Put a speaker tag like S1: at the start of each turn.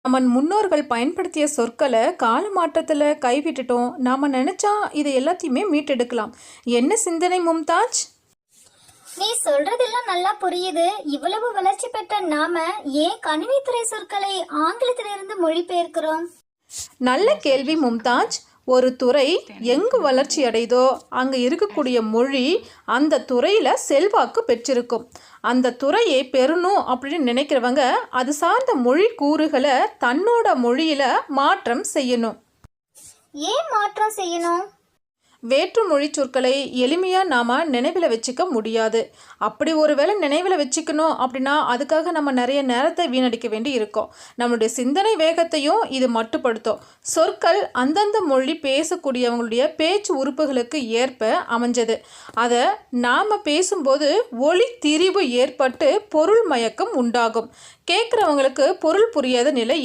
S1: நம்ம முன்னோர்கள் பயன்படுத்திய சொற்களை கால மாற்றத்தில் கைவிட்டுட்டோம். நாம் நினச்சா இதை எல்லாத்தையுமே மீட்டெடுக்கலாம். என்ன சிந்தனை மும்தாஜ்?
S2: நீ சொல்றதெல்லாம் நல்லா புரியுது. இவ்வளவு வளர்ச்சி பெற்ற நாம ஏன் கணினித்துறை சொற்களை ஆங்கிலத்திலிருந்து மொழிபெயர்க்கிறோம்?
S1: நல்ல கேள்வி மும்தாஜ். ஒரு துறை எங்கு வளர்ச்சி அடைதோ அங்கே இருக்கக்கூடிய மொழி அந்த துறையில் செல்வாக்கு பெற்றிருக்கும். அந்த துறையை பெறணும் அப்படின்னு நினைக்கிறவங்க அது சார்ந்த மொழி கூறுகளை தன்னோட மொழியில் மாற்றம் செய்யணும்.
S2: ஏன் மாற்றம் செய்யணும்?
S1: வேற்று மொழி சொற்களை எளிமையாக நாம் நினைவில் வச்சுக்க முடியாது. அப்படி ஒரு வேளை நினைவில் வச்சுக்கணும் அப்படின்னா அதுக்காக நம்ம நிறைய நேரத்தை வீணடிக்க வேண்டி இருக்கும். நம்மளுடைய சிந்தனை வேகத்தையும் இது மட்டுப்படுத்தும். சொற்கள் அந்தந்த மொழி பேசக்கூடியவங்களுடைய பேச்சு உறுப்புகளுக்கு ஏற்ப அமைஞ்சது. அதை நாம் பேசும்போது ஒளி திரிவு ஏற்பட்டு பொருள் மயக்கம் உண்டாகும். கேட்குறவங்களுக்கு பொருள் புரியாத நிலை